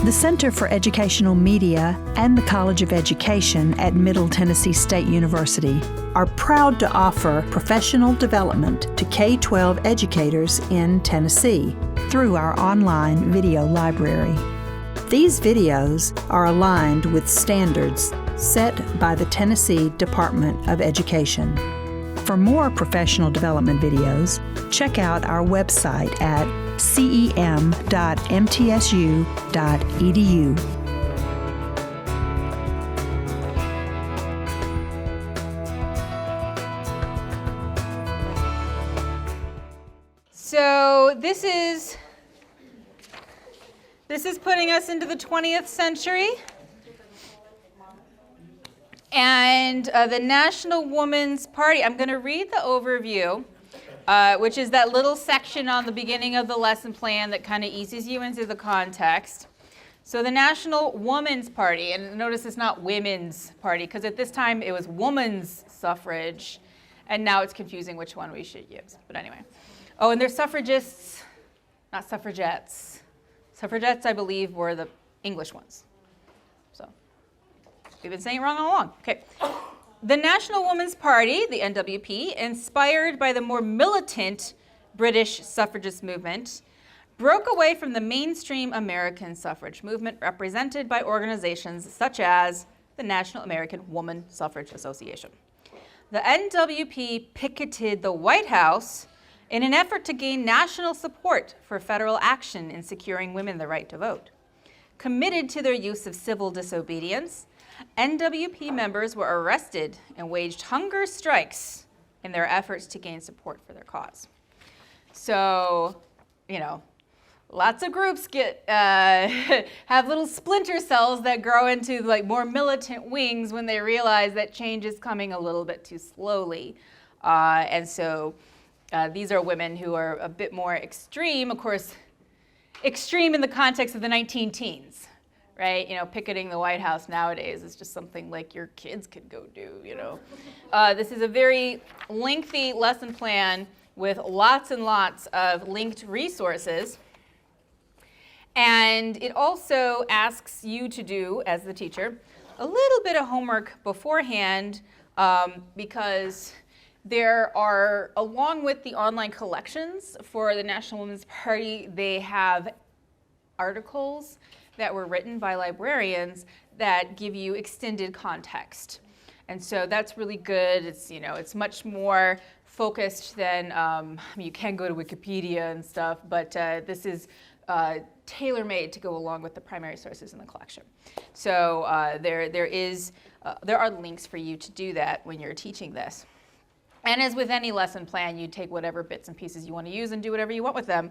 The Center for Educational Media and the College of Education at Middle Tennessee State University are proud to offer professional development to K-12 educators in Tennessee through our online video library. These videos are aligned with standards set by the Tennessee Department of Education. For more professional development videos, check out our website at cem.mtsu.edu. So this is putting us into the 20th century. And the National Woman's Party, I'm going to read the overview, which is that little section on the beginning of the lesson plan that kind of eases you into the context. So the National Woman's Party, and notice it's not women's party, because at this time it was woman's suffrage, and now it's confusing which one we should use. But anyway. Oh, and they're suffragists, not suffragettes. Suffragettes, I believe, were the English ones. So we've been saying it wrong all along. Okay. The National Woman's Party, the NWP, inspired by the more militant British suffragist movement, broke away from the mainstream American suffrage movement represented by organizations such as the National American Woman Suffrage Association. The NWP picketed the White House in an effort to gain national support for federal action in securing women the right to vote. Committed to their use of civil disobedience, NWP members were arrested and waged hunger strikes in their efforts to gain support for their cause. So, lots of groups have little splinter cells that grow into like more militant wings when they realize that change is coming a little bit too slowly. And so these are women who are a bit more extreme, of course, extreme in the context of the 19-teens, right? Picketing the White House nowadays is just something like your kids could go do, This is a very lengthy lesson plan with lots and lots of linked resources. And it also asks you to do, as the teacher, a little bit of homework beforehand because there are, along with the online collections for the National Women's Party, they have articles that were written by librarians that give you extended context. And so that's really good. It's, it's much more focused than, you can go to Wikipedia and stuff, but this is tailor-made to go along with the primary sources in the collection. So there are links for you to do that when you're teaching this. And as with any lesson plan, you take whatever bits and pieces you want to use and do whatever you want with them.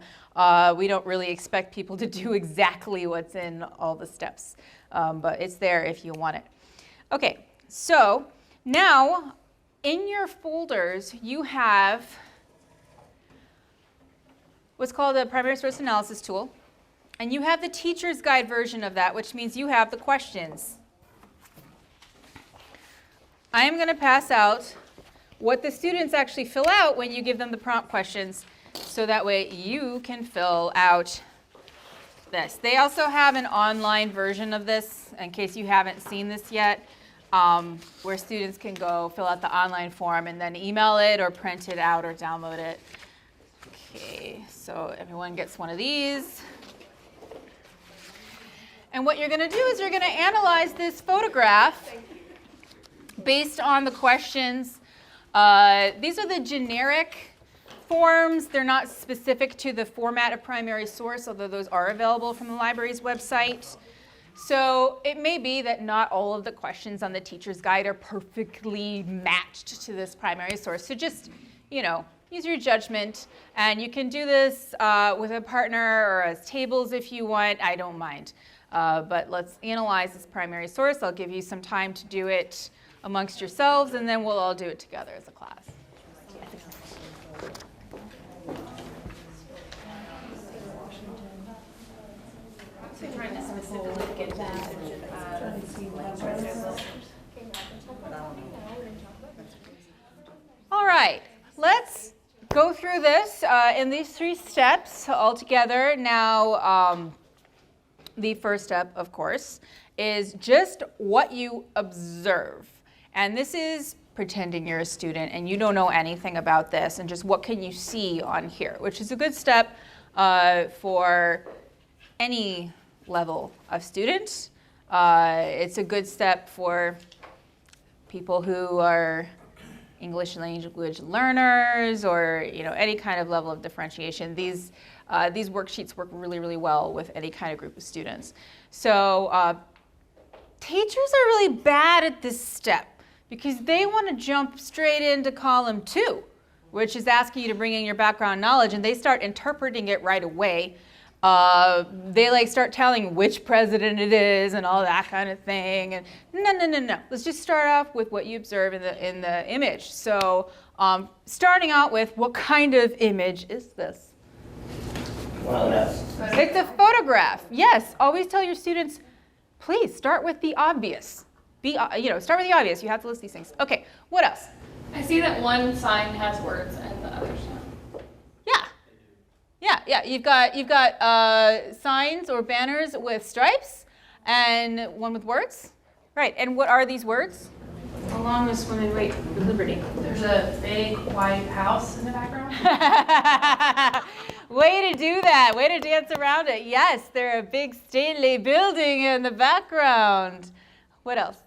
We don't really expect people to do exactly what's in all the steps, but it's there if you want it. Okay, so now in your folders, you have what's called a primary source analysis tool. And you have the teacher's guide version of that, which means you have the questions. I am going to pass out what the students actually fill out when you give them the prompt questions, so that way you can fill out this. They also have an online version of this, in case you haven't seen this yet, where students can go fill out the online form and then email it or print it out or download it. Okay, so everyone gets one of these. And what you're going to do is you're going to analyze this photograph based on the questions. These are the generic forms. They're not specific to the format of primary source, although those are available from the library's website. So it may be that not all of the questions on the teacher's guide are perfectly matched to this primary source. So just, use your judgment. And you can do this with a partner or as tables if you want. I don't mind. But let's analyze this primary source. I'll give you some time to do it amongst yourselves, and then we'll all do it together as a class. So trying to specifically get that. All right, let's go through this in these 3 steps all together. Now, the first step, of course, is just what you observe. And this is pretending you're a student and you don't know anything about this, and just what can you see on here, which is a good step for any level of student. It's a good step for people who are English language learners, or any kind of level of differentiation. These worksheets work really, really well with any kind of group of students. So teachers are really bad at this step because they want to jump straight into column 2, which is asking you to bring in your background knowledge, and they start interpreting it right away. They start telling which president it is and all that kind of thing. And no. Let's just start off with what you observe in the image. So starting out with, what kind of image is this? Well, It's a photograph. Yes, always tell your students, please start with the obvious. Start with the obvious. You have to list these things. Okay, what else? I see that one sign has words and the others don't. Yeah. You've got signs or banners with stripes, and one with words. Right. And what are these words? Along the swimming way for liberty. There's a big white house in the background. Way to do that. Way to dance around it. Yes, there's a big stately building in the background. What else?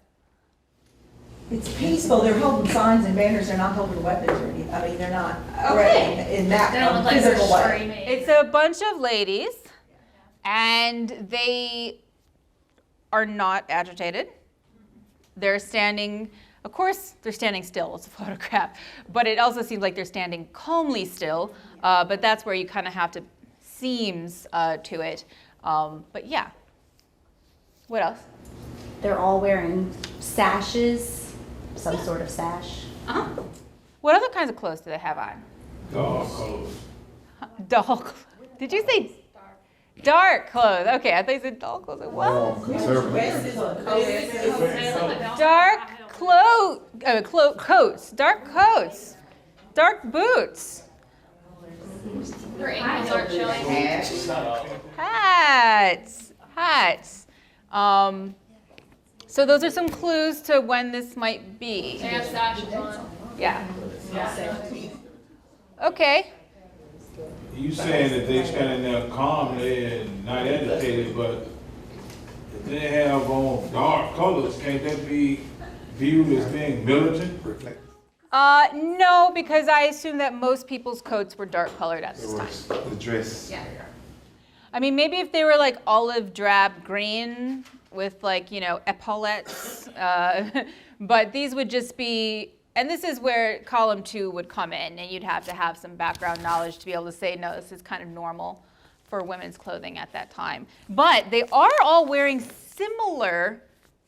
It's peaceful. They're holding signs and banners. They're not holding weapons or anything. I mean, they're not Okay. in that They don't look like they're physical way. screaming. It's a bunch of ladies, and they are not agitated. They're standing, of course, they're standing still. It's a photograph. But it also seems like they're standing calmly still. But that's where you kind of have to, seems to it. But yeah. What else? They're all wearing sashes, some sort of sash. Uh-huh. What other kinds of clothes do they have on? Dark colors. Dull clothes. Did you say dark clothes? Okay, I thought you said dull clothes. What? Dark coats, dark coats, dark boots. Their ankles aren't showing. Hats. So those are some clues to when this might be. They have sashes on. Yeah. Okay. You saying that they standing there calmly and not agitated, but if they have on dark colors, can't that be viewed as being militant? No, because I assume that most people's coats were dark colored at this time. The dress. Yeah. I mean, maybe if they were like olive drab green with epaulettes, but these would just be, and this is where column 2 would come in, and you'd have to have some background knowledge to be able to say, no, this is kind of normal for women's clothing at that time. But they are all wearing similar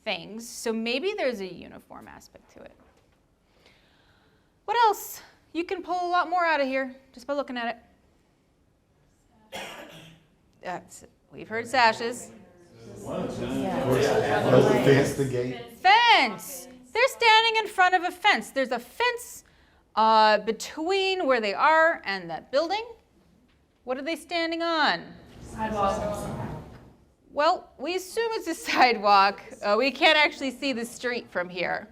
things, so maybe there's a uniform aspect to it. What else? You can pull a lot more out of here just by looking at it. We've heard sashes. Was the fence the gate? Fence. They're standing in front of a fence. There's a fence between where they are and that building. What are they standing on? Sidewalk. Well, we assume it's a sidewalk. We can't actually see the street from here.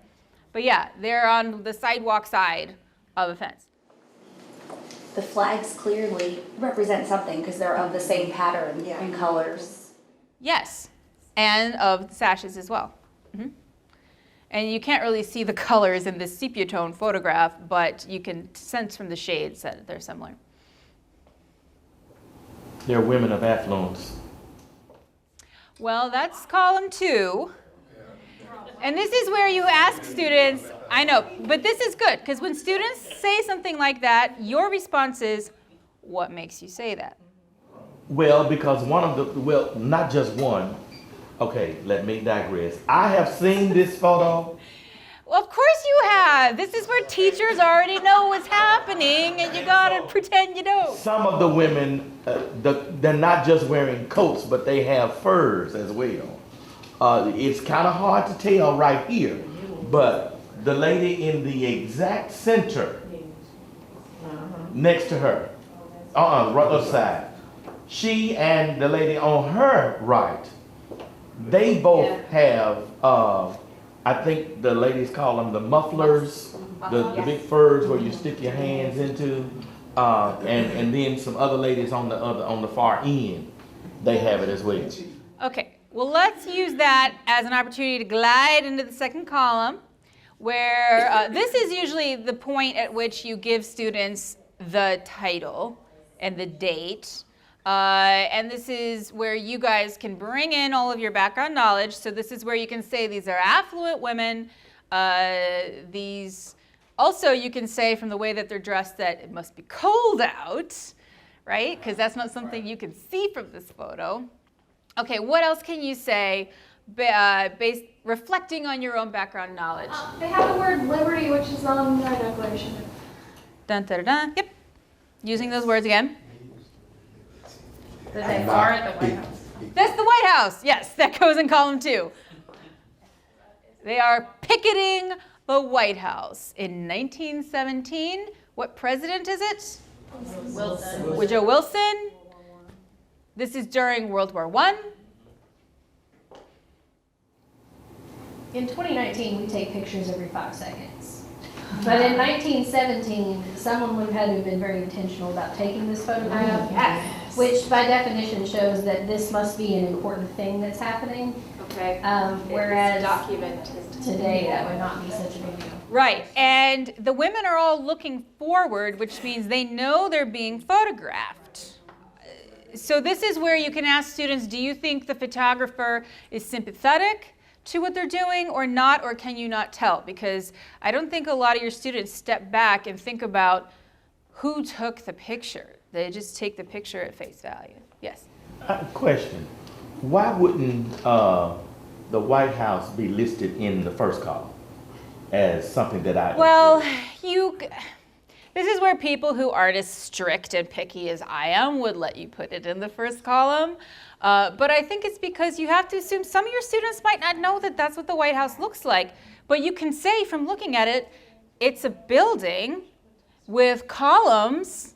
But yeah, they're on the sidewalk side of a fence. The flags clearly represent something because they're of the same pattern and colors. Yes, and of the sashes as well. Mm-hmm. And you can't really see the colors in this sepia tone photograph, but you can sense from the shades that they're similar. They're women of affluence. Well, that's column 2. And this is where you ask students, I know, but this is good, because when students say something like that, your response is, what makes you say that? Well, because not just one. Okay, let me digress. I have seen this photo. Well, of course you have. This is where teachers already know what's happening, and you gotta pretend you don't. Some of the women, they're not just wearing coats, but they have furs as well. It's kind of hard to tell right here, but the lady in the exact center, next to her, right other side, she and the lady on her right they both have, I think the ladies call them the mufflers, the big furs where you stick your hands into, and then some other ladies on the far end, they have it as well. Okay, well, let's use that as an opportunity to glide into the second column, where this is usually the point at which you give students the title and the date. And this is where you guys can bring in all of your background knowledge. So this is where you can say these are affluent women. These also you can say from the way that they're dressed that it must be cold out, right? Because that's not something you can see from this photo. Okay, what else can you say based reflecting on your own background knowledge? They have the word liberty, which is on their declaration. Dun, dun, dun, dun. Yep. Using those words again. That they are at the White House. That's the White House. Yes, that goes in column 2. They are picketing the White House in 1917. What president is it? Wilson. Woodrow Wilson. This is during World War I. In 2019, we take pictures every 5 seconds. But in 1917, someone would have had to have been very intentional about taking this photograph, which by definition shows that this must be an important thing that's happening. Okay. Whereas document today, that would not be such a big deal. Right, and the women are all looking forward, which means they know they're being photographed. So this is where you can ask students, do you think the photographer is sympathetic to what they're doing or not, or can you not tell? Because I don't think a lot of your students step back and think about who took the picture. They just take the picture at face value. Yes? Question, why wouldn't the White House be listed in the first column as something that I... Well, this is where people who aren't as strict and picky as I am would let you put it in the first column. But I think it's because you have to assume some of your students might not know that that's what the White House looks like. But you can say from looking at it, it's a building with columns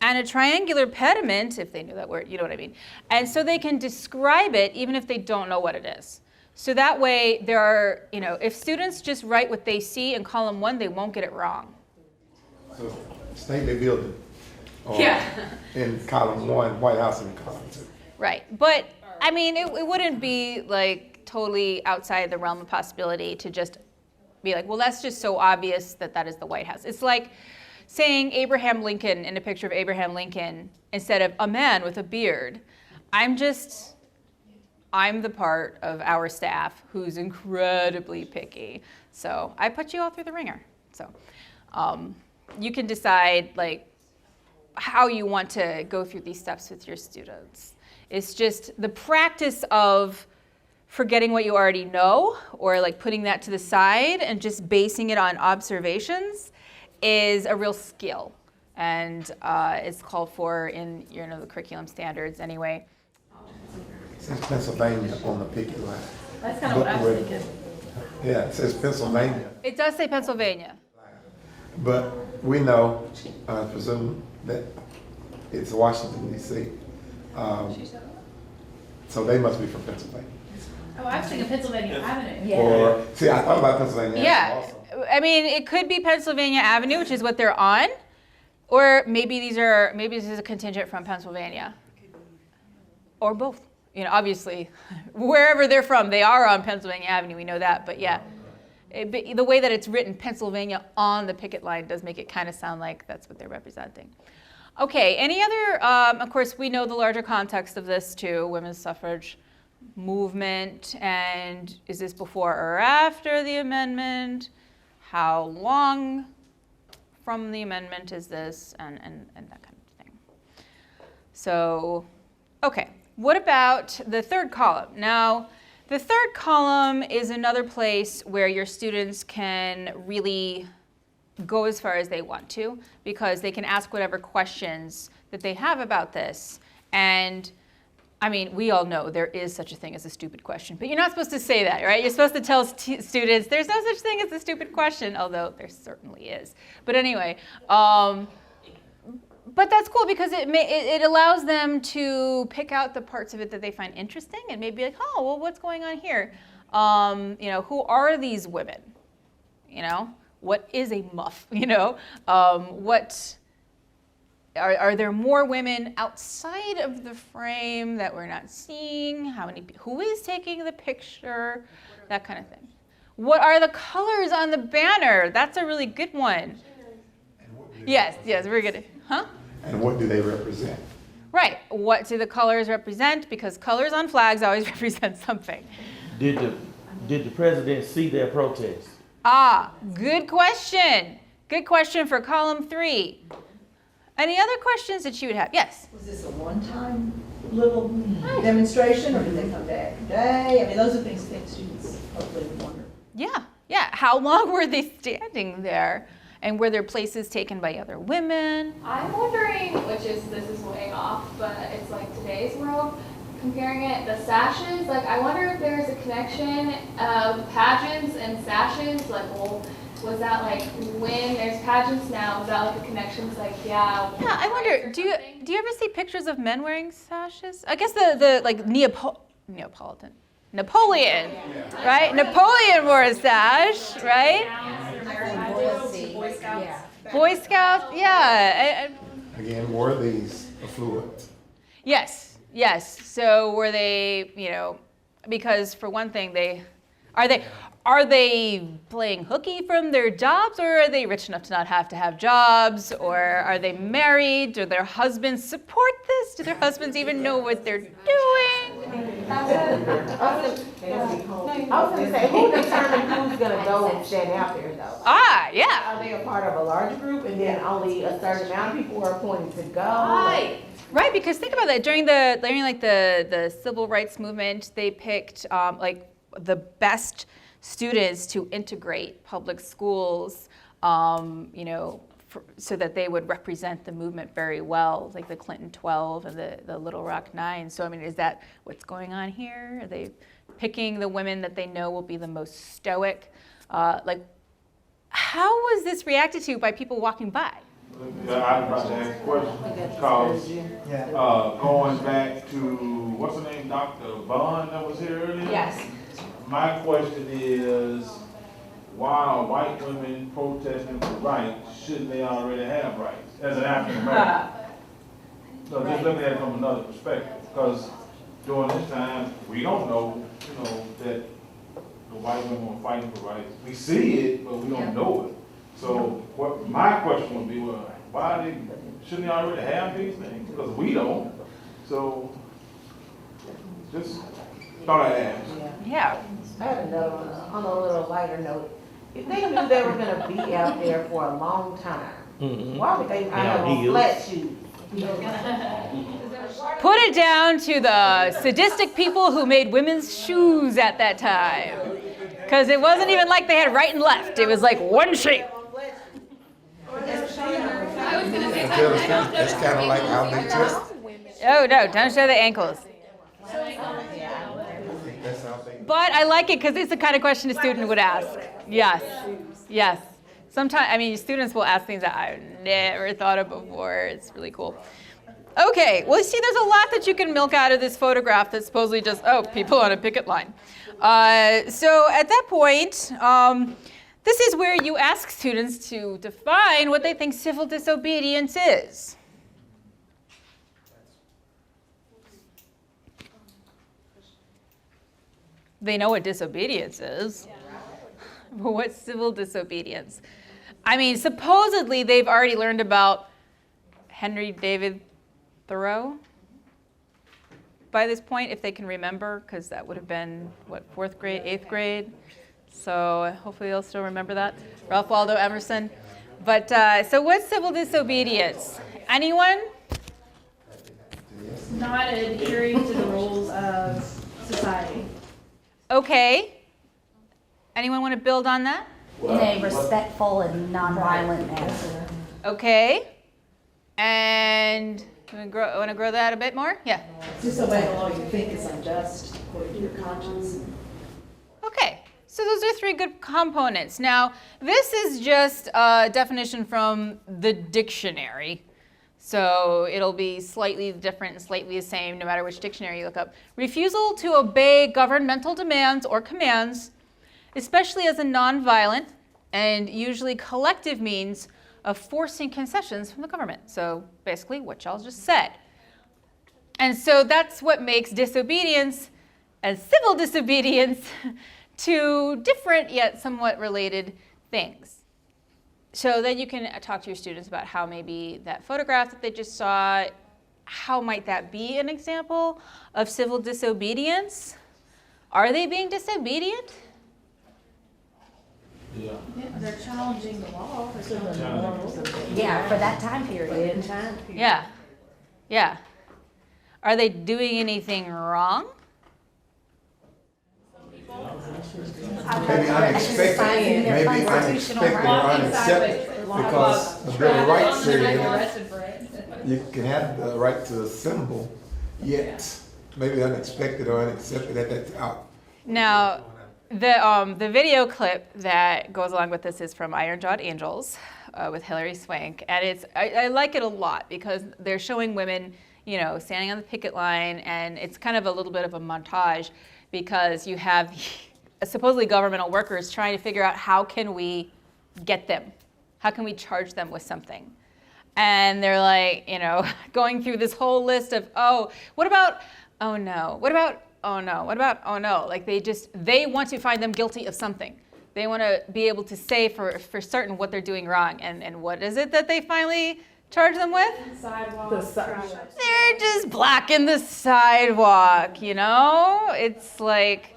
and a triangular pediment, if they knew that word, you know what I mean. And so they can describe it even if they don't know what it is. So that way there are, if students just write what they see in column 1, they won't get it wrong. So stately building. In column 1, White House in column 2. Right, but I mean, it wouldn't be like totally outside the realm of possibility to just be like, well, that's just so obvious that that is the White House. It's like saying Abraham Lincoln in a picture of Abraham Lincoln instead of a man with a beard. I'm the part of our staff who's incredibly picky. So I put you all through the ringer. So you can decide like how you want to go through these steps with your students. It's just the practice of forgetting what you already know or like putting that to the side and just basing it on observations is a real skill. And it's called for in the curriculum standards anyway. It says Pennsylvania on the picket line. That's kind of what I was thinking. Yeah, it says Pennsylvania. It does say Pennsylvania. But we know, I presume, that it's Washington, D.C. So they must be from Pennsylvania. Oh, I was thinking Pennsylvania Avenue. Yeah. Or, see, I thought about Pennsylvania Yeah, also. I mean, it could be Pennsylvania Avenue, which is what they're on, or maybe this is a contingent from Pennsylvania, or both. Obviously, wherever they're from, they are on Pennsylvania Avenue. We know that, but yeah, the way that it's written, Pennsylvania on the picket line, does make it kind of sound like that's what they're representing. Okay, any other? Of course, we know the larger context of this too: women's suffrage movement, and is this before or after the amendment? How long from the amendment is this, and that kind of thing. So, okay, what about the third column? Now, the third column is another place where your students can really go as far as they want to, because they can ask whatever questions that they have about this. And I mean, we all know there is such a thing as a stupid question, but you're not supposed to say that, right? You're supposed to tell students there's no such thing as a stupid question, although there certainly is. But anyway, But that's cool because it allows them to pick out the parts of it that they find interesting and maybe like, oh, well, what's going on here? You know, who are these women? You know, what is a muff? You know, what are there more women outside of the frame that we're not seeing? How many? Who is taking the picture? That kind of thing. What are the colors on the banner? That's a really good one. Yes, we're good. Huh? And what do they represent? Right. What do the colors represent? Because colors on flags always represent something. Did the president see their protest? Ah, good question. Good question for column 3. Any other questions that you would have? Yes? Was this a one-time little demonstration, or did they come back every day? I mean, those are things that students hopefully would wonder. Yeah. How long were they standing there? And were there places taken by other women? I'm wondering, this is way off, but it's like today's world, comparing it, the sashes, like I wonder if there's a connection of pageants and sashes, like, well, was that like when there's pageants now, is that like a connection? It's like, yeah, I wonder, do you ever see pictures of men wearing sashes? I guess the like Neapolitan. Napoleon, right? Napoleon wore a sash, right? Boy Scouts, yeah. Again, were these affluent? Yes. So were they, you know, because for one thing, are they playing hooky from their jobs, or are they rich enough to not have to have jobs, or are they married? Do their husbands support this? Do their husbands even know what they're doing? I was going to say, who determines who's going to go and stand out there, though? Yeah. Are they a part of a large group, and then only a certain amount of people are appointed to go? Right, because think about that. During the civil rights movement, they picked like the best students to integrate public schools, you know, so that they would represent the movement very well, like the Clinton 12 and the Little Rock 9. So, I mean, is that what's going on here? Are they picking the women that they know will be the most stoic? Like, how was this reacted to by people walking by? I'm about to ask a question because going back to, what's her name, Dr. Bond that was here earlier? Yes. My question is, why are white women protesting for rights? Shouldn't they already have rights as an African American? So just looking at it from another perspective, because during this time, we don't know, you know, that the white women are fighting for rights. We see it, but we don't know it. So what my question would be, well, shouldn't they already have these things? Because we don't. So just thought I'd ask. Yeah. I had another one on a little lighter note. If they knew they were going to be out there for a long time, why would they have on flat shoes? Put it down to the sadistic people who made women's shoes at that time. Because it wasn't even like they had right and left. It was like one shape. That's kind of like how they dress. Oh, no, don't show the ankles. But I like it because it's the kind of question a student would ask. Yes. Sometimes, I mean, students will ask things that I've never thought of before. It's really cool. Okay, well, see, there's a lot that you can milk out of this photograph that's supposedly just, people on a picket line. So at that point, this is where you ask students to define what they think civil disobedience is. They know what disobedience is, but what's civil disobedience? I mean, supposedly they've already learned about Henry David Thoreau by this point, if they can remember, because that would have been, what, 4th grade, 8th grade? So hopefully they'll still remember that. Ralph Waldo Emerson. But so what's civil disobedience? Anyone? Not adhering to the rules of society. Okay. Anyone want to build on that? In a respectful and nonviolent manner. Okay. And want to grow that a bit more? Yeah. Disobey a law you think is unjust according to your conscience. Okay. So those are 3 good components. Now, this is just a definition from the dictionary. So it'll be slightly different and slightly the same no matter which dictionary you look up. Refusal to obey governmental demands or commands, especially as a nonviolent and usually collective means of forcing concessions from the government. So basically what y'all just said. And so that's what makes disobedience and civil disobedience two different yet somewhat related things. So then you can talk to your students about how maybe that photograph that they just saw, how might that be an example of civil disobedience? Are they being disobedient? Yeah. They're challenging the law. Yeah, for that time period. Yeah, yeah. Are they doing anything wrong? Maybe unexpected, maybe unexpected or unaccepted, because the Bill of Rights said you can have the right to assemble, yet maybe unexpected or unaccepted at that time. Now, the video clip that goes along with this is from Iron Jawed Angels with Hilary Swank, and I like it a lot because they're showing women, you know, standing on the picket line, and it's kind of a little bit of a montage because you have supposedly governmental workers trying to figure out how can we get them, how can we charge them with something, and they're like, you know, going through this whole list of, oh, what about, oh no, what about, oh no, what about, oh no, like they want to find them guilty of something. They want to be able to say for certain what they're doing wrong, and what is it that they finally charge them with? They're just blocking the sidewalk, you know? It's like,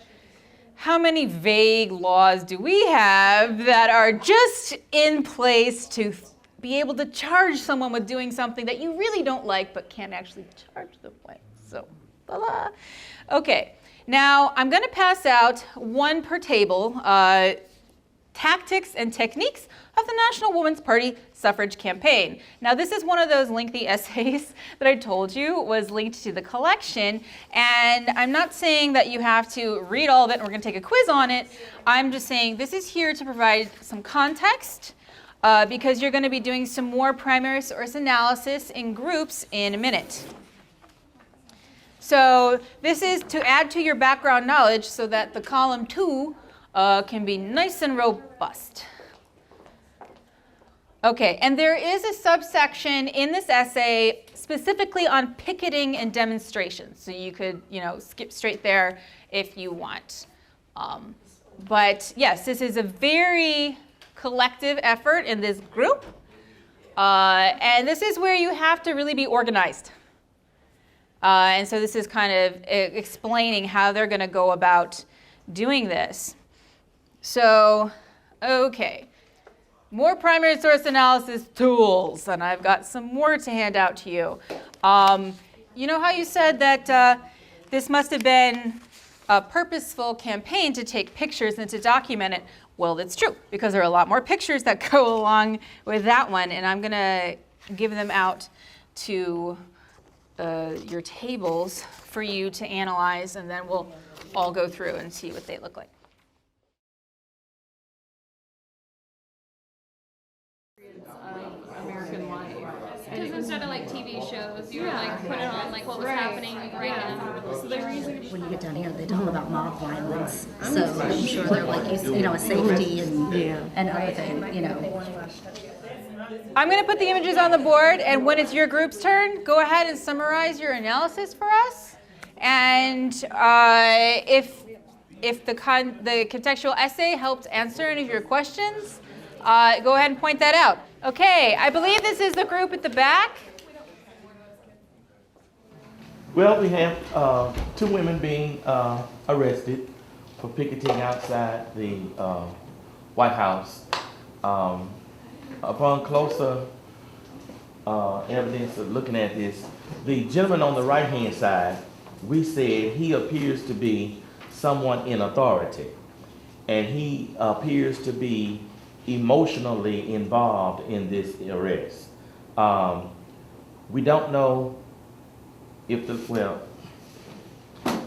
how many vague laws do we have that are just in place to be able to charge someone with doing something that you really don't like but can't actually charge them with? So, voila. Okay, now I'm going to pass out one per table, tactics and techniques of the National Woman's Party suffrage campaign. Now this is one of those lengthy essays that I told you was linked to the collection, and I'm not saying that you have to read all of it and we're going to take a quiz on it. I'm just saying this is here to provide some context because you're going to be doing some more primary source analysis in groups in a minute. So this is to add to your background knowledge so that the column 2 can be nice and robust. Okay, and there is a subsection in this essay specifically on picketing and demonstrations. So you could, you know, skip straight there if you want. But yes, this is a very collective effort in this group. And this is where you have to really be organized. And so this is kind of explaining how they're going to go about doing this. So, okay. More primary source analysis tools, and I've got some more to hand out to you. You know how you said that this must have been a purposeful campaign to take pictures and to document it? Well, that's true, because there are a lot more pictures that go along with that one, and I'm going to give them out to your tables for you to analyze, and then we'll all go through and see what they look like. American life. Because instead of like TV shows, you would like put it on like what was happening right now. So When you get down here, they talk about mob violence, so I'm sure they're like, you know, safety and other things, you know. I'm going to put the images on the board, and when it's your group's turn, go ahead and summarize your analysis for us. And if the contextual essay helped answer any of your questions, go ahead and point that out. Okay, I believe this is the group at the back. Well, we have 2 women being arrested for picketing outside the White House. Upon closer evidence of looking at this, the gentleman on the right-hand side, we said he appears to be someone in authority, and he appears to be emotionally involved in this arrest. We don't know if the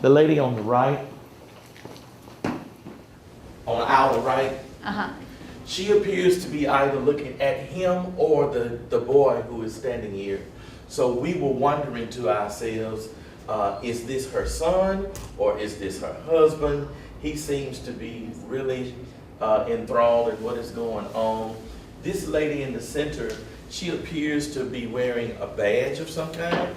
lady on the right, on our right, She appears to be either looking at him or the boy who is standing here. So we were wondering to ourselves, is this her son or is this her husband? He seems to be really enthralled in what is going on. This lady in the center, she appears to be wearing a badge of some kind,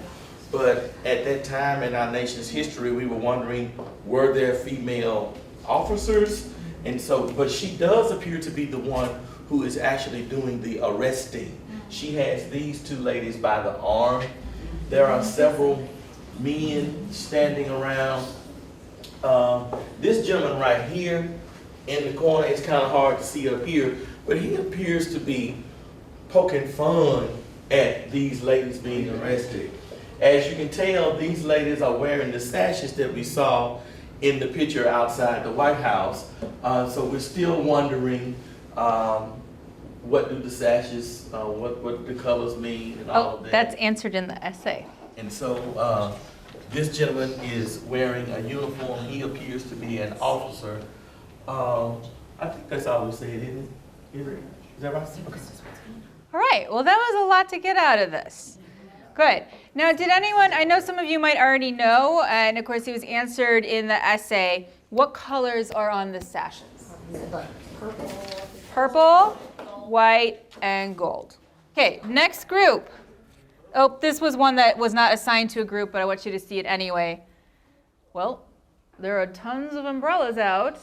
but at that time in our nation's history, we were wondering, were there female officers? And so, but she does appear to be the one who is actually doing the arresting. She has these two ladies by the arm. There are several men standing around. This gentleman right here in the corner, it's kind of hard to see up here, but he appears to be poking fun at these ladies being arrested. As you can tell, these ladies are wearing the sashes that we saw in the picture outside the White House. So we're still wondering what do the sashes, what the colors mean and all of that. That's answered in the essay. And so this gentleman is wearing a uniform. He appears to be an officer. I think that's all we said, isn't it? Is that right? Okay. All right, well, that was a lot to get out of this. Good. Now, did anyone, I know some of you might already know, and of course it was answered in the essay, what colors are on the sashes? Purple, white, and gold. Okay, next group. Oh, this was one that was not assigned to a group, but I want you to see it anyway. Well, there are tons of umbrellas out,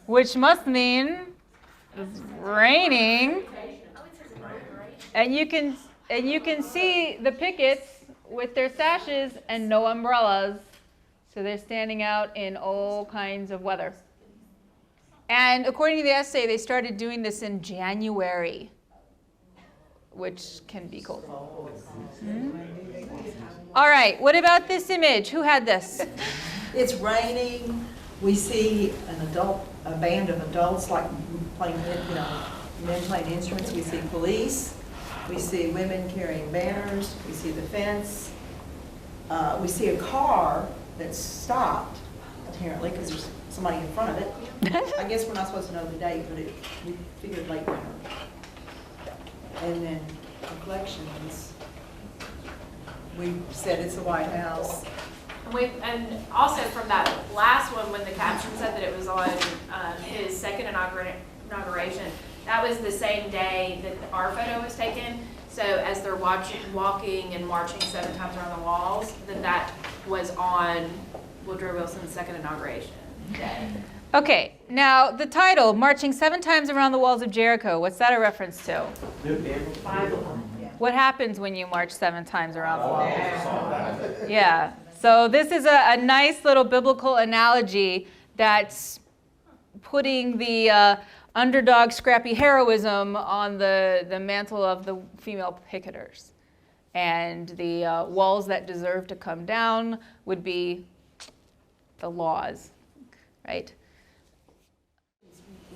which must mean it's raining. And you can see the pickets with their sashes and no umbrellas. So they're standing out in all kinds of weather. And according to the essay, they started doing this in January, which can be cold. All right, what about this image? Who had this? It's raining. We see a band of adults like playing, men playing instruments. We see police. We see women carrying banners. We see the fence. We see a car that's stopped, apparently, because there's somebody in front of it. I guess we're not supposed to know the date, but we figured late winter. And then collections. We said it's the White House. And also from that last one, when the caption said that it was on his second inauguration, that was the same day that our photo was taken. So as they're walking and marching 7 times around the walls, then that was on Woodrow Wilson's second inauguration day. Okay, now the title, Marching 7 Times Around the Walls of Jericho, what's that a reference to? What happens when you march 7 times around the walls? Yeah, so this is a nice little biblical analogy that's putting the underdog scrappy heroism on the mantle of the female picketers. And the walls that deserve to come down would be the laws, right?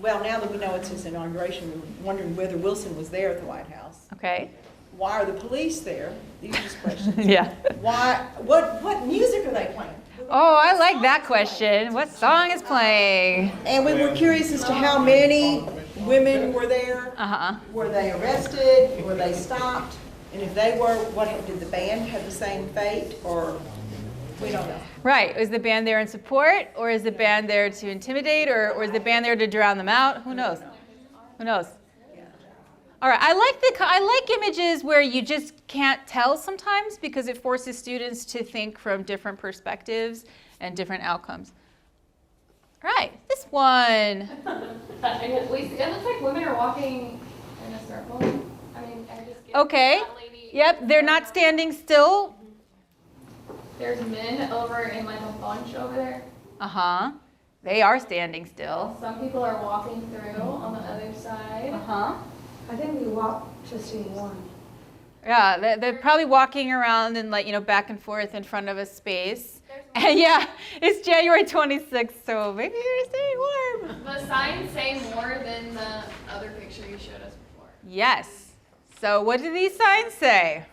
Well, now that we know it's his inauguration, we're wondering whether Wilson was there at the White House. Okay. Why are the police there? These are just questions. Yeah. Why? What music are they playing? Oh, I like that question. What song is playing? And we were curious as to how many women were there. Uh-huh. Were they arrested? Were they stopped? And if they were, did the band have the same fate? Or we don't know. Right. Is the band there in support, or is the band there to intimidate, or is the band there to drown them out? Who knows? Who knows? All right. I like images where you just can't tell sometimes because it forces students to think from different perspectives and different outcomes. All right. This one. It looks like women are walking in a circle. I mean, I just get Okay. that lady. Yep. They're not standing still. There's men over in like a bunch over there. Uh-huh. They are standing still. Some people are walking through on the other side. Uh-huh. I think we walked to see one. Yeah, they're probably walking around and back and forth in front of a space. And yeah, it's January 26th, so maybe they're staying warm. The signs say more than the other picture you showed us before. Yes. So what do these signs say?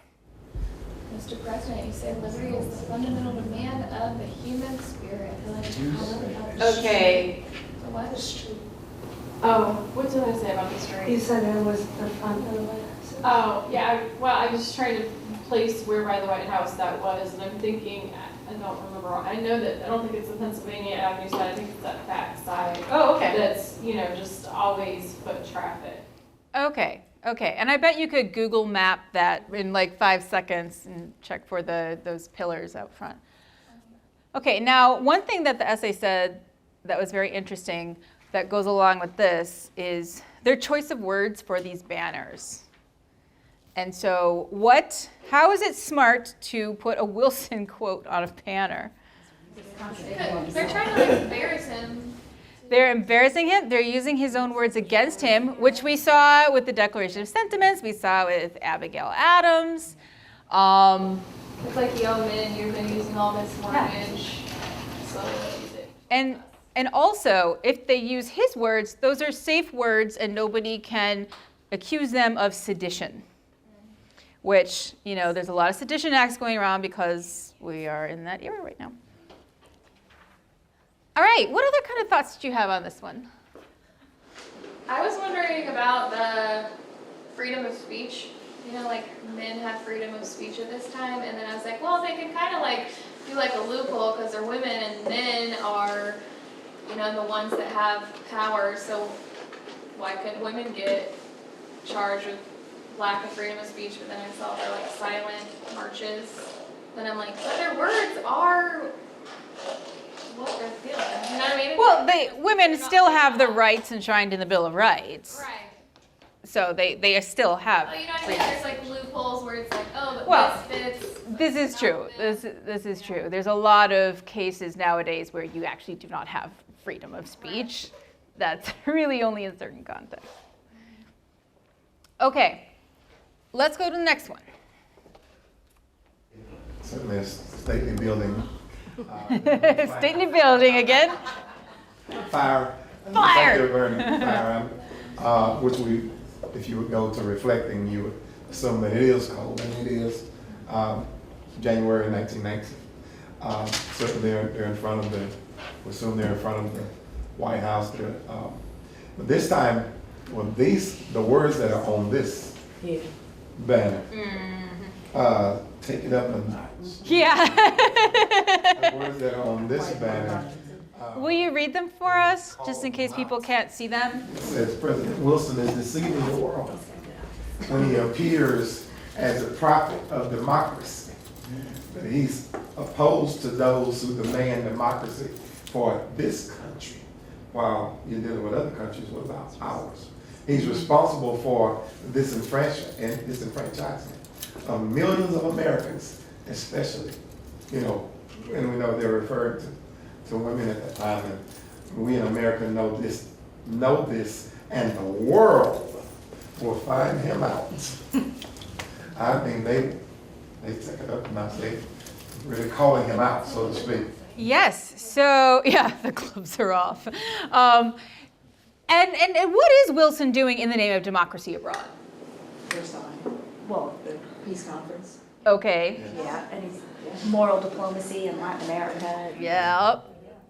Mr. President, you said liberty is the fundamental demand of the human spirit. Okay. So what? Oh, what did I say about the street? You said it was the front of the White House. Oh, yeah, well, I was trying to place where by the White House that was, and I'm thinking, I don't remember, I know that, I don't think it's the Pennsylvania Avenue side, I think it's that back side. Oh, okay. That's, just always foot traffic. Okay, and I bet you could Google map that in like 5 seconds and check for those pillars out front. Okay, now one thing that the essay said that was very interesting that goes along with this is their choice of words for these banners. And so how is it smart to put a Wilson quote on a banner? They're trying to embarrass him. They're embarrassing him. They're using his own words against him, which we saw with the Declaration of Sentiments. We saw with Abigail Adams. It's like, yo, man, you've been using all this language. So use it. And also, if they use his words, those are safe words and nobody can accuse them of sedition. Which, there's a lot of sedition acts going around because we are in that era right now. All right, what other kind of thoughts did you have on this one? I was wondering about the freedom of speech. Men have freedom of speech at this time, and then I was like, well, they can kind of do a loophole because they're women and men are, the ones that have power. So why couldn't women get charged with lack of freedom of speech? But then I saw their silent marches. Then I'm like, but their words are what they're feeling. You know what I mean? Well, women still have the rights enshrined in the Bill of Rights. Right. So they still have. You know what I mean? There's loopholes where it's but this fits. This is true. This is true. There's a lot of cases nowadays where you actually do not have freedom of speech. That's really only in certain contexts. Okay, let's go to the next one. Certainly a stately building. Stately building again. Fire. Fire. Burning fire. Which if you would go to reflecting, you would assume that it is cold, and it is January 1990. Certainly they're in front of we assume they're in front of the White House. But this time, the words that are on this banner, take it up a notch. Yeah. The words that are on this banner. Will you read them for us, just in case people can't see them? It says President Wilson is deceiving the world when he appears as a prophet of democracy. But he's opposed to those who demand democracy for this country, while you're dealing with other countries. What about ours? He's responsible for disenfranchisement of millions of Americans, especially, and we know they're referred to women at that time, and we in America know this, and the world will find him out. I mean, they take it up and I say, really calling him out, so to speak. Yes. So yeah, the gloves are off. And what is Wilson doing in the name of democracy abroad? Versailles. Well, the peace conference. Okay. Yeah, and he's moral diplomacy in Latin America.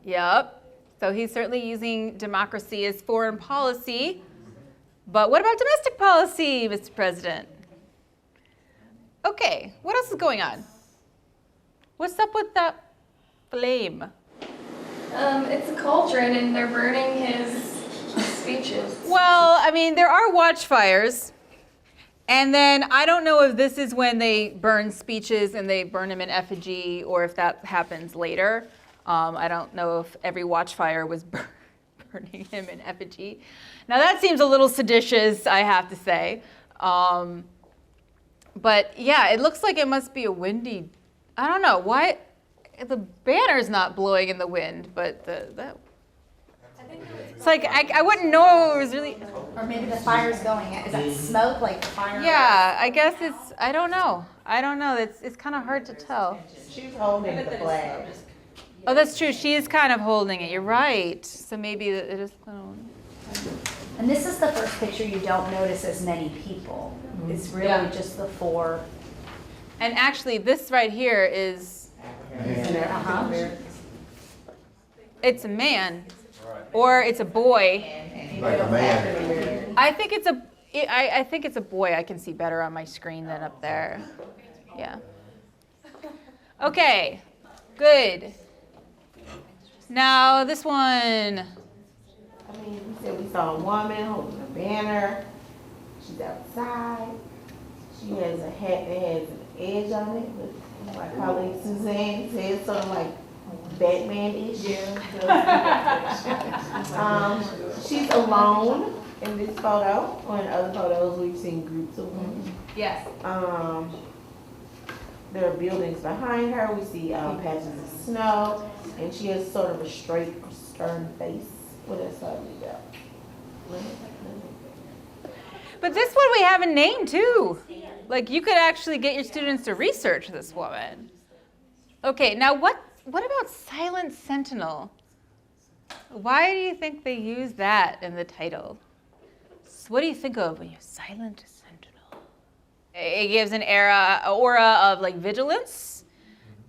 Yep. So he's certainly using democracy as foreign policy. But what about domestic policy, Mr. President? Okay, what else is going on? What's up with that flame? It's a cauldron, and they're burning his speeches. Well, I mean, there are watchfires. And then I don't know if this is when they burn speeches and they burn them in effigy, or if that happens later. I don't know if every watchfire was burning him in effigy. Now that seems a little seditious, I have to say. But yeah, it looks like it must be a windy, I don't know, why, the banner's not blowing in the wind, but it's like, I wouldn't know it was really. Or maybe the fire's going. Is that smoke, like the fire? Yeah, I guess it's, I don't know. It's kind of hard to tell. She's holding the flag. Oh, that's true. She is kind of holding it. You're right. So maybe it is. And this is the first picture you don't notice as many people. It's really just the four. And actually, this right here is. It's a man. or it's a boy. Like a man. I think it's a boy. I can see better on my screen than up there. Yeah. Okay, good. Now this one. I mean, we said we saw a woman holding a banner. She's outside. She has a hat that has an edge on it, but my colleague Suzanne said sort of like Batman-ish. She's alone in this photo, or in other photos we've seen groups of women. Yes. There are buildings behind her. We see patches of snow, and she has sort of a straight, stern face with a slightly down. But this one we have a name too. Like you could actually get your students to research this woman. Okay, now what about Silent Sentinel? Why do you think they use that in the title? So what do you think of when you Silent Sentinel? It gives an aura of like vigilance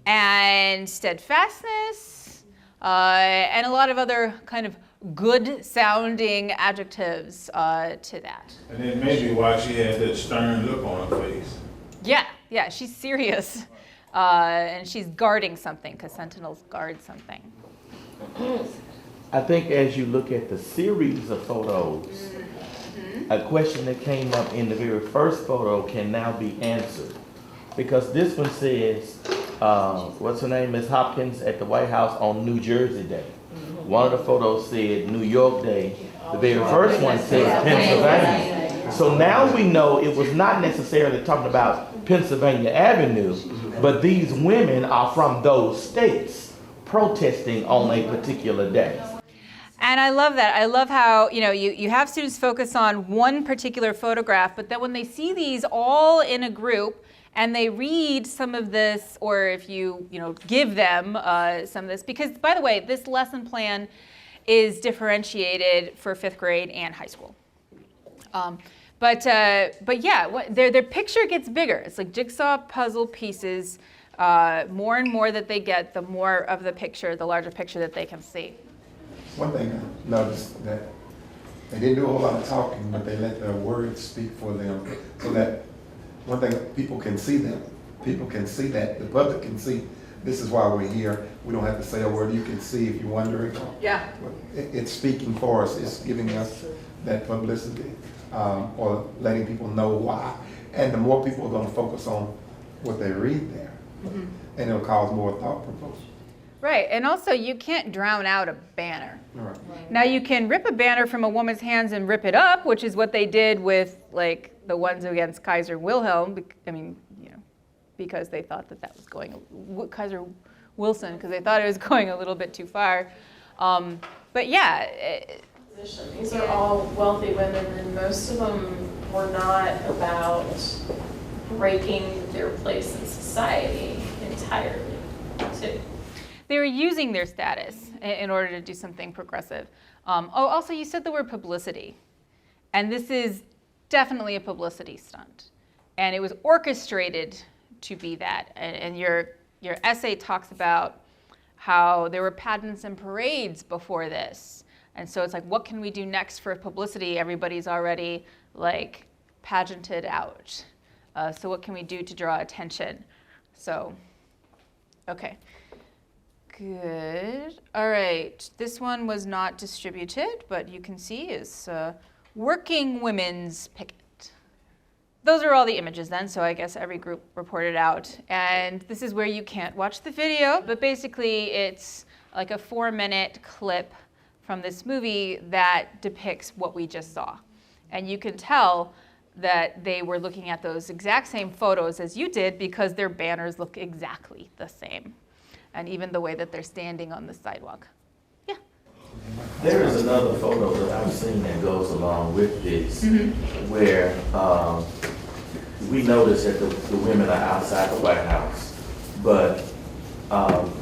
and steadfastness and a lot of other kind of good sounding adjectives to that. And then maybe why she had that stern look on her face. Yeah, she's serious. And she's guarding something, because sentinels guard something. I think as you look at the series of photos, a question that came up in the very first photo can now be answered. Because this one says, what's her name, Ms. Hopkins at the White House on New Jersey Day. One of the photos said New York Day. The very first one says Pennsylvania. So now we know it was not necessarily talking about Pennsylvania Avenue, but these women are from those states protesting on a particular day. And I love that. I love how, you have students focus on one particular photograph, but then when they see these all in a group and they read some of this, or if you give them some of this, because by the way, this lesson plan is differentiated for 5th grade and high school. But yeah, their picture gets bigger. It's like jigsaw puzzle pieces. More and more that they get, the more of the picture, the larger picture that they can see. One thing I noticed that they didn't do a whole lot of talking, but they let their words speak for them, so that one thing, people can see them. People can see that. The public can see, this is why we're here. We don't have to say a word. You can see if you're wondering. Yeah. It's speaking for us. It's giving us that publicity, or letting people know why. And the more people are going to focus on what they read there, and it'll cause more thought provoking. Right, and also you can't drown out a banner. Right. Now you can rip a banner from a woman's hands and rip it up, which is what they did with like the ones against Kaiser Wilhelm. Because they thought that was going, Kaiser Wilson, because they thought it was going a little bit too far. But yeah. These are all wealthy women, and most of them were not about breaking their place in society entirely, too. They were using their status in order to do something progressive. Also, you said the word publicity. And this is definitely a publicity stunt. And it was orchestrated to be that. And your essay talks about how there were pageants and parades before this. And so it's like, what can we do next for publicity? Everybody's already like pageanted out. So what can we do to draw attention? So, okay. Good. All right. This one was not distributed, but you can see is Working Women's Picket. Those are all the images then, so I guess every group reported out. And this is where you can't watch the video, but basically it's like a 4-minute clip from this movie that depicts what we just saw. And you can tell that they were looking at those exact same photos as you did because their banners look exactly the same. And even the way that they're standing on the sidewalk. Yeah. There is another photo that I've seen that goes along with this, where we notice that the women are outside the White House, but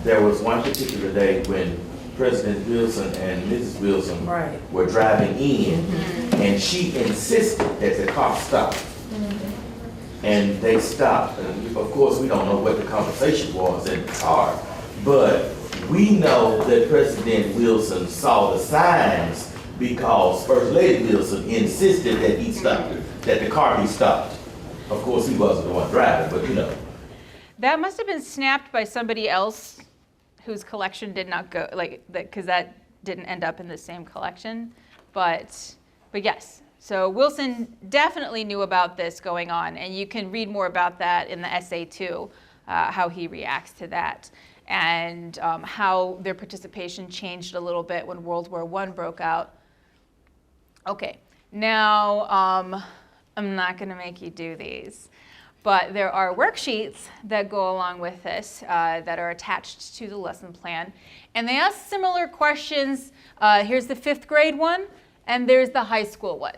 there was one particular day when President Wilson and Mrs. Wilson were driving in, and she insisted that the car stop. And they stopped. And of course, we don't know what the conversation was in the car, but We know that President Wilson saw the signs because First Lady Wilson insisted that he stopped, that the car be stopped. Of course, he wasn't the one driving, but you know. That must have been snapped by somebody else whose collection did not go, like, because that didn't end up in the same collection. But yes, so Wilson definitely knew about this going on, and you can read more about that in the essay too, how he reacts to that, and how their participation changed a little bit when World War I broke out. Okay, now I'm not going to make you do these, but there are worksheets that go along with this that are attached to the lesson plan, and they ask similar questions. Here's the 5th grade one, and there's the high school one.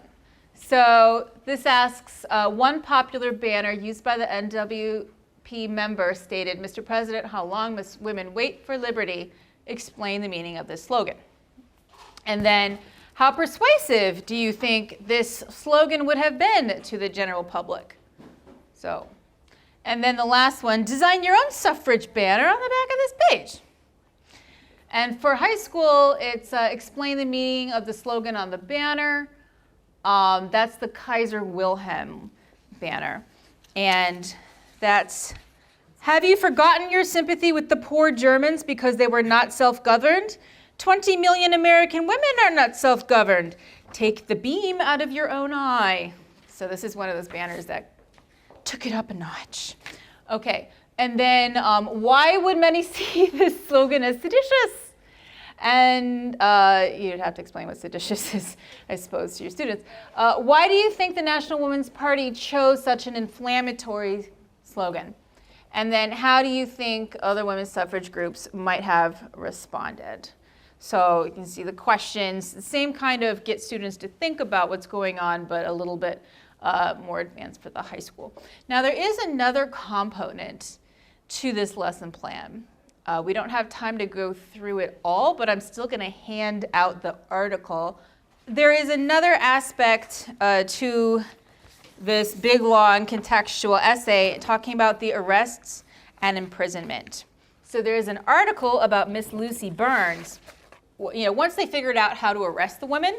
So this asks, one popular banner used by the NWP member stated, "Mr. President, how long must women wait for liberty? Explain the meaning of this slogan." And then, how persuasive do you think this slogan would have been to the general public? So, and then the last one, design your own suffrage banner on the back of this page. And for high school, it's explain the meaning of the slogan on the banner. That's the Kaiser Wilhelm banner. And that's, have you forgotten your sympathy with the poor Germans because they were not self-governed? 20 million American women are not self-governed. Take the beam out of your own eye. So this is one of those banners that took it up a notch. Okay, and then why would many see this slogan as seditious? And you'd have to explain what seditious is, I suppose, to your students. Why do you think the National Women's Party chose such an inflammatory slogan? And then how do you think other women's suffrage groups might have responded? So you can see the questions, the same kind of get students to think about what's going on, but a little bit more advanced for the high school. Now there is another component to this lesson plan. We don't have time to go through it all, but I'm still going to hand out the article. There is another aspect to this big, long, contextual essay talking about the arrests and imprisonment. So there is an article about Miss Lucy Burns. You know, once they figured out how to arrest the women,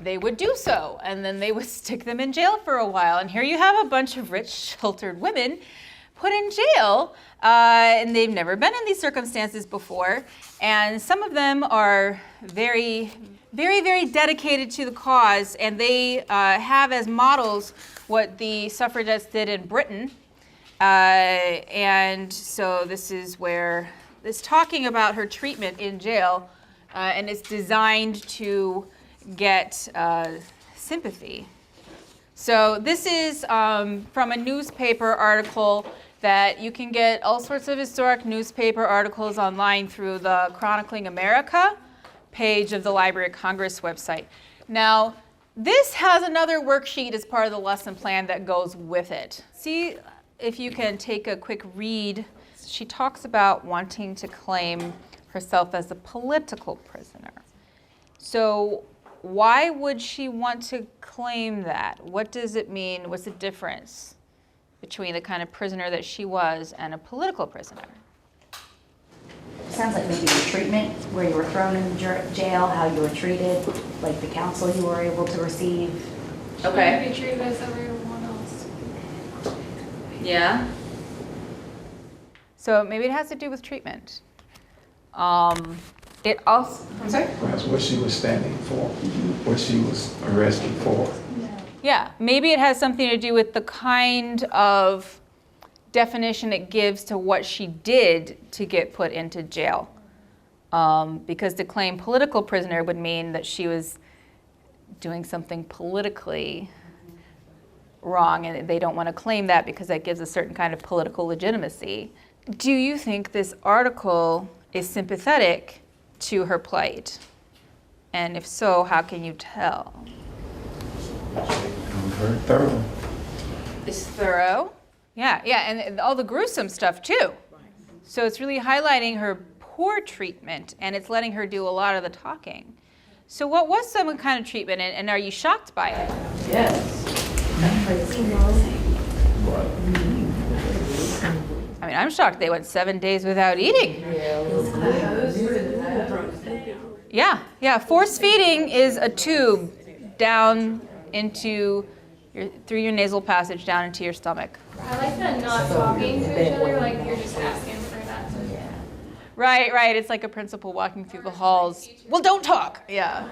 they would do so, and then they would stick them in jail for a while. And here you have a bunch of rich, sheltered women put in jail, and they've never been in these circumstances before. And some of them are very, very, very dedicated to the cause, and they have as models what the suffragettes did in Britain. And so this is where it's talking about her treatment in jail, and it's designed to get sympathy. So this is from a newspaper article that you can get all sorts of historic newspaper articles online through the Chronicling America page of the Library of Congress website. Now, this has another worksheet as part of the lesson plan that goes with it. See if you can take a quick read. She talks about wanting to claim herself as a political prisoner. So why would she want to claim that? What does it mean? What's the difference between the kind of prisoner that she was and a political prisoner? Sounds like maybe your treatment, where you were thrown in jail, how you were treated, like the counsel you were able to receive. Okay. Be treated as everyone else. Yeah. So maybe it has to do with treatment. It also, I'm sorry? Perhaps what she was standing for, what she was arrested for. Yeah, maybe it has something to do with the kind of definition it gives to what she did to get put into jail. Because to claim political prisoner would mean that she was doing something politically wrong, and they don't want to claim that because that gives a certain kind of political legitimacy. Do you think this article is sympathetic to her plight? And if so, how can you tell? Very thorough. It's thorough. Yeah, and all the gruesome stuff too. So it's really highlighting her poor treatment, and it's letting her do a lot of the talking. So what was some kind of treatment, and are you shocked by it? Yes. I mean, I'm shocked they went 7 days without eating. Yeah. Force feeding is a tube down into through your nasal passage down into your stomach. I like the not talking to each other, like you're just asking for that. Right. It's like a principal walking through the halls. Well, don't talk. Yeah.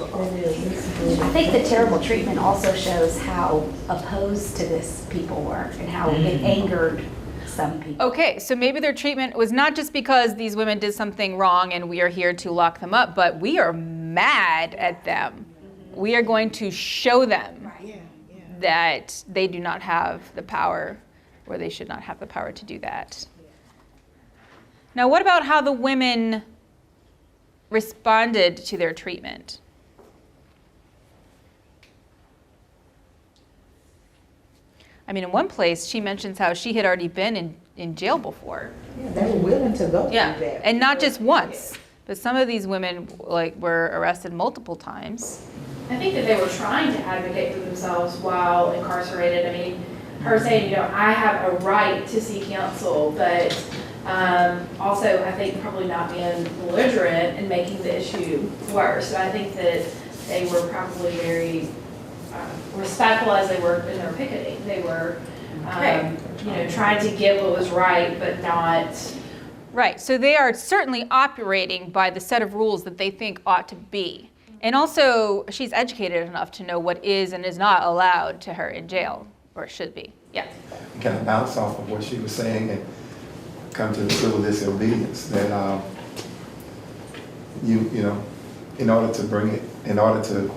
I think the terrible treatment also shows how opposed to this people were and how it angered some people. Okay, so maybe their treatment was not just because these women did something wrong and we are here to lock them up, but we are mad at them. We are going to show them that they do not have the power, or they should not have the power to do that. Now, what about how the women responded to their treatment? I mean, in one place, she mentions how she had already been in jail before. Yeah, they were willing to go through that. And not just once, but some of these women were arrested multiple times. I think that they were trying to advocate for themselves while incarcerated. I mean, her saying, I have a right to seek counsel, but also I think probably not being belligerent and making the issue worse. So I think that they were probably very respectful as they were in their picketing. They were, trying to get what was right, but not. Right, so they are certainly operating by the set of rules that they think ought to be. And also, she's educated enough to know what is and is not allowed to her in jail, or should be. Yeah. Kind of bounce off of what she was saying and come to the civil disobedience that in order to bring it,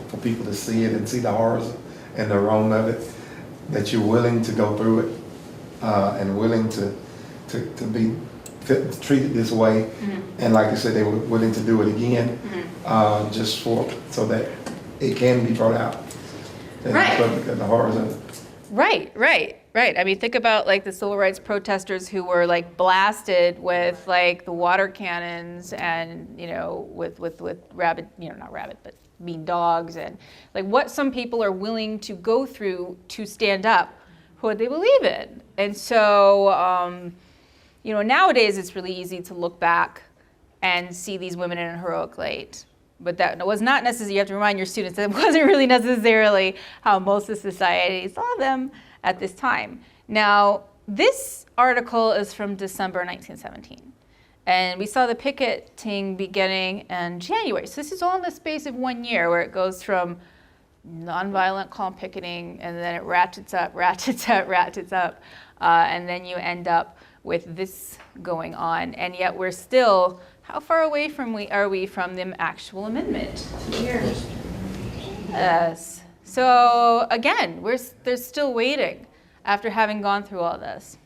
for people to see it and see the horrors and the wrong of it, that you're willing to go through it and willing to be treated this way. Mm-hmm. And like I said, they were willing to do it again, just so that it can be brought out. Right. Because of the horrors of it. Right. I mean, think about the civil rights protesters who were blasted with the water cannons and with rabid, not rabid, but mean dogs, and what some people are willing to go through to stand up for what they believe in. And so nowadays it's really easy to look back and see these women in a heroic light. But that was not necessarily, you have to remind your students that it wasn't really necessarily how most of society saw them at this time. Now, this article is from December 1917. And we saw the picketing beginning in January. So this is all in the space of 1 year, where it goes from nonviolent calm picketing, and then it ratchets up, and then you end up with this going on. And yet we're still, how far away are we from the actual amendment? 2 years. Yes. So again, they're still waiting after having gone through all this.